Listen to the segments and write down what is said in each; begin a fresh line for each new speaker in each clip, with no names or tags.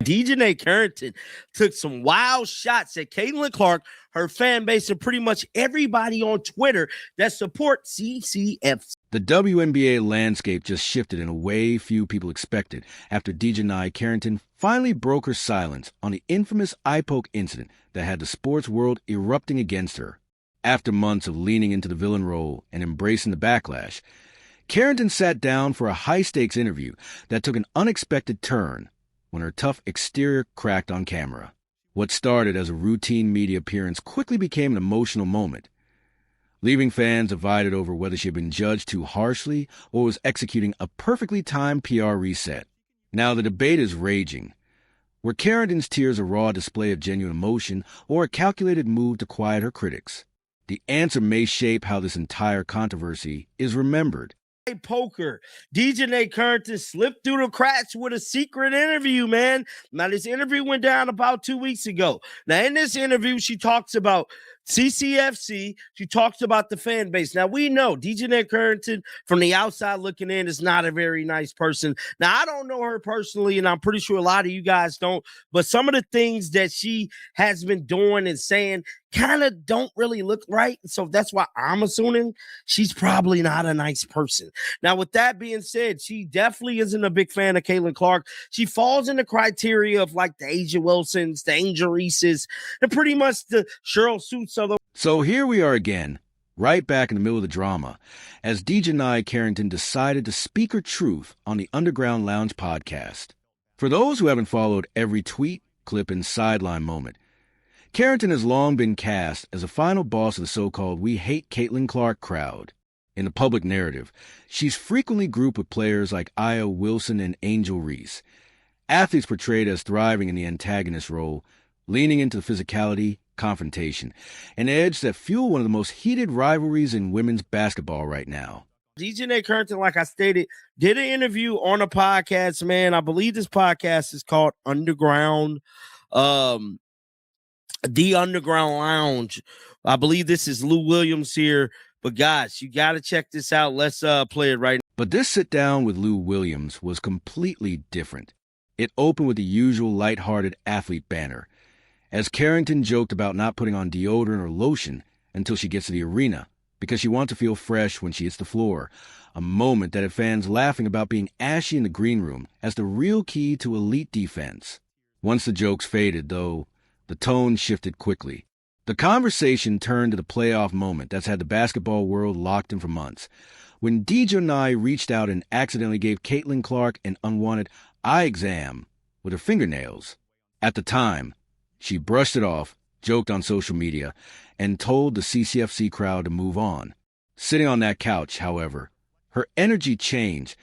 DiJonai Carrington took some wild shots at Caitlin Clark, her fan base, and pretty much everybody on Twitter that supports CCFC.
The WNBA landscape just shifted in a way few people expected after DiJonai Carrington finally broke her silence on the infamous eye poke incident that had the sports world erupting against her. After months of leaning into the villain role and embracing the backlash, Carrington sat down for a high-stakes interview that took an unexpected turn when her tough exterior cracked on camera. What started as a routine media appearance quickly became an emotional moment, leaving fans divided over whether she had been judged too harshly or was executing a perfectly timed PR reset. Now the debate is raging. Were Carrington's tears a raw display of genuine emotion or a calculated move to quiet her critics? The answer may shape how this entire controversy is remembered.
Poker. DiJonai Carrington slipped through the cracks with a secret interview, man. Now, this interview went down about 2 weeks ago. Now, in this interview, she talks about CCFC. She talks about the fan base. Now, we know DiJonai Carrington, from the outside looking in, is not a very nice person. Now, I don't know her personally, and I'm pretty sure a lot of you guys don't, but some of the things that she has been doing and saying kind of don't really look right. So that's why I'm assuming she's probably not a nice person. Now, with that being said, she definitely isn't a big fan of Caitlin Clark. She falls in the criteria of like the Asia Wilsons, the Angel Reeses, and pretty much the Cheryl Suits of the.
So here we are again, right back in the middle of the drama, as DiJonai Carrington decided to speak her truth on the Underground Lounge podcast. For those who haven't followed every tweet, clip, and sideline moment, Carrington has long been cast as a final boss of the so-called We Hate Caitlin Clark crowd. In the public narrative, she's frequently grouped with players like Aya Wilson and Angel Reese, athletes portrayed as thriving in the antagonist role, leaning into the physicality, confrontation, an edge that fuel one of the most heated rivalries in women's basketball right now.
DiJonai Carrington, like I stated, did an interview on a podcast, man. I believe this podcast is called Underground, The Underground Lounge. I believe this is Lou Williams here. But guys, you got to check this out. Let's play it right now.
But this sit down with Lou Williams was completely different. It opened with the usual lighthearted athlete banner, as Carrington joked about not putting on deodorant or lotion until she gets to the arena because she wants to feel fresh when she hits the floor, a moment that had fans laughing about being ashy in the green room as the real key to elite defense. Once the jokes faded, though, the tone shifted quickly. The conversation turned to the playoff moment that's had the basketball world locked in for months, when DiJonai reached out and accidentally gave Caitlin Clark an unwanted eye exam with her fingernails. At the time, she brushed it off, joked on social media, and told the CCFC crowd to move on. Sitting on that couch, however, her energy changed,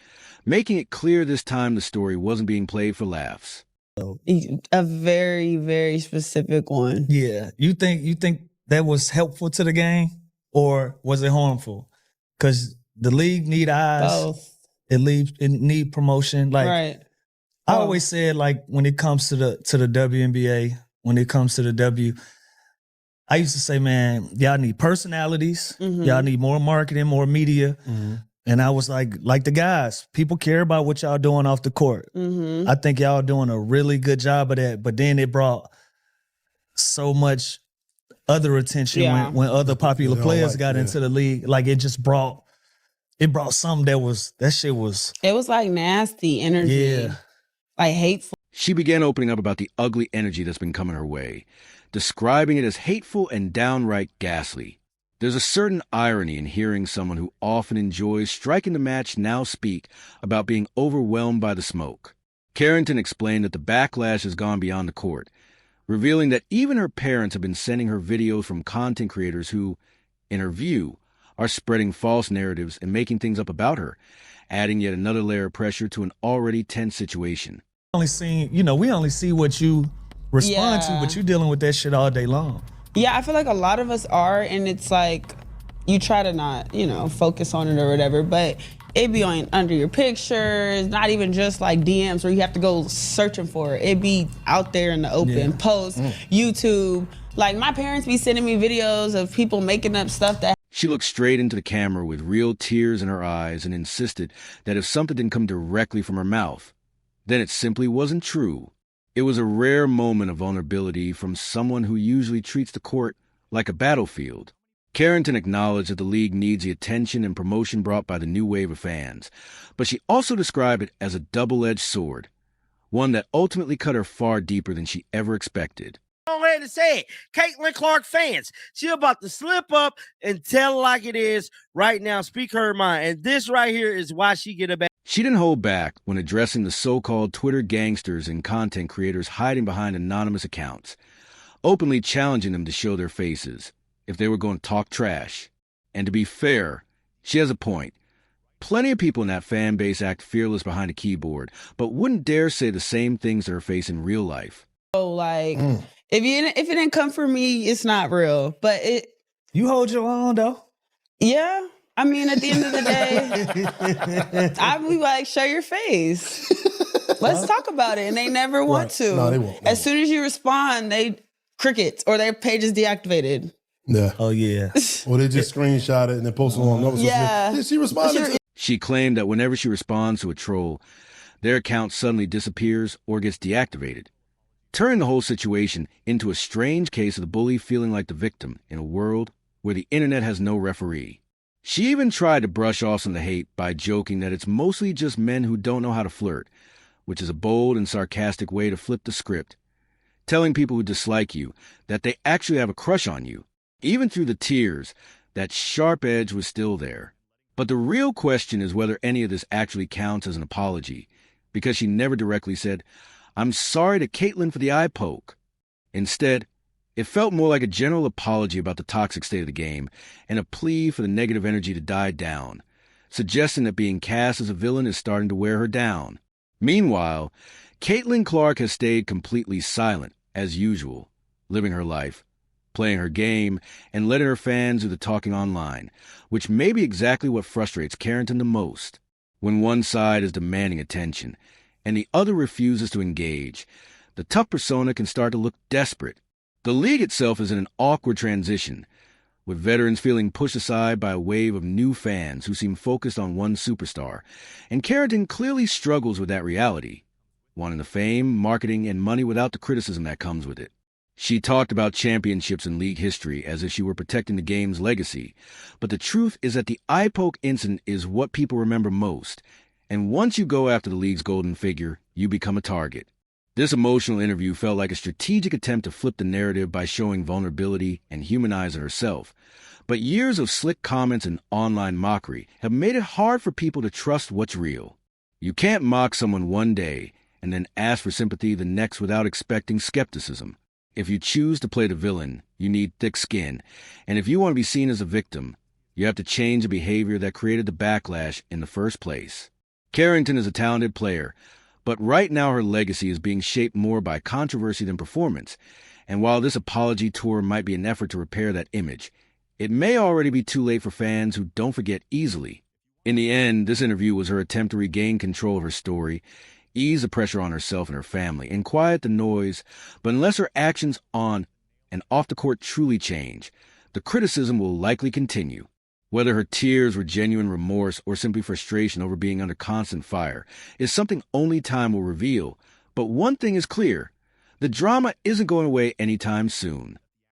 making it clear this time the story wasn't being played for laughs.
A very, very specific one.
Yeah. You think that was helpful to the game, or was it harmful? Because the league need eyes.
Both.
It need promotion. Like
right.
I always said, like when it comes to the WNBA, when it comes to the W, I used to say, man, y'all need personalities.
Mm-hmm.
Y'all need more marketing, more media.
Mm-hmm.
And I was like the guys, people care about what y'all doing off the court.
Mm-hmm.
I think y'all doing a really good job of that. But then it brought so much other attention when other popular players got into the league. Like it just brought something that shit was.
It was like nasty energy.
Yeah.
Like hateful.
She began opening up about the ugly energy that's been coming her way, describing it as hateful and downright ghastly. There's a certain irony in hearing someone who often enjoys striking the match now speak about being overwhelmed by the smoke. Carrington explained that the backlash has gone beyond the court, revealing that even her parents have been sending her videos from content creators who, in her view, are spreading false narratives and making things up about her, adding yet another layer of pressure to an already tense situation.
We only see what you respond to, but you're dealing with that shit all day long.
Yeah, I feel like a lot of us are, and it's like you try to not, focus on it or whatever, but it be under your pictures, not even just like DMs where you have to go searching for it. It be out there in the open, posts, YouTube. Like my parents be sending me videos of people making up stuff that.
She looked straight into the camera with real tears in her eyes and insisted that if something didn't come directly from her mouth, then it simply wasn't true. It was a rare moment of vulnerability from someone who usually treats the court like a battlefield. Carrington acknowledged that the league needs the attention and promotion brought by the new wave of fans, but she also described it as a double-edged sword, one that ultimately cut her far deeper than she ever expected.
Go ahead and say it. Caitlin Clark fans, she about to slip up and tell it like it is right now. Speak her mind. And this right here is why she get a bad.
She didn't hold back when addressing the so-called Twitter gangsters and content creators hiding behind anonymous accounts, openly challenging them to show their faces if they were going to talk trash. And to be fair, she has a point. Plenty of people in that fan base act fearless behind a keyboard, but wouldn't dare say the same things to her face in real life.
So, like, if it didn't come from me, it's not real. But
you hold your own though.
Yeah. I mean, at the end of the day, I be like, show your face. Let's talk about it. And they never want to.
No, they won't.
As soon as you respond, they crickets or their page is deactivated.
Yeah.
Oh, yeah.
Or they just screenshot it and then post it on another social media. Yeah, she responded to.
She claimed that whenever she responds to a troll, their account suddenly disappears or gets deactivated, turning the whole situation into a strange case of the bully feeling like the victim in a world where the internet has no referee. She even tried to brush off some of the hate by joking that it's mostly just men who don't know how to flirt, which is a bold and sarcastic way to flip the script, telling people who dislike you that they actually have a crush on you. Even through the tears, that sharp edge was still there. But the real question is whether any of this actually counts as an apology, because she never directly said, "I'm sorry to Caitlin for the eye poke." Instead, it felt more like a general apology about the toxic state of the game and a plea for the negative energy to die down, suggesting that being cast as a villain is starting to wear her down. Meanwhile, Caitlin Clark has stayed completely silent, as usual, living her life, playing her game, and letting her fans do the talking online, which may be exactly what frustrates Carrington the most. When one side is demanding attention, and the other refuses to engage, the tough persona can start to look desperate. The league itself is in an awkward transition, with veterans feeling pushed aside by a wave of new fans who seem focused on one superstar, and Carrington clearly struggles with that reality, wanting the fame, marketing, and money without the criticism that comes with it. She talked about championships in league history as if she were protecting the game's legacy, but the truth is that the eye poke incident is what people remember most, and once you go after the league's golden figure, you become a target. This emotional interview felt like a strategic attempt to flip the narrative by showing vulnerability and humanizing herself, but years of slick comments and online mockery have made it hard for people to trust what's real. You can't mock someone one day and then ask for sympathy the next without expecting skepticism. If you choose to play the villain, you need thick skin, and if you want to be seen as a victim, you have to change the behavior that created the backlash in the first place. Carrington is a talented player, but right now her legacy is being shaped more by controversy than performance, and while this apology tour might be an effort to repair that image, it may already be too late for fans who don't forget easily. In the end, this interview was her attempt to regain control of her story, ease the pressure on herself and her family, and quiet the noise, but unless her actions on and off the court truly change, the criticism will likely continue. Whether her tears were genuine remorse or simply frustration over being under constant fire is something only time will reveal, but one thing is clear: the drama isn't going away anytime soon.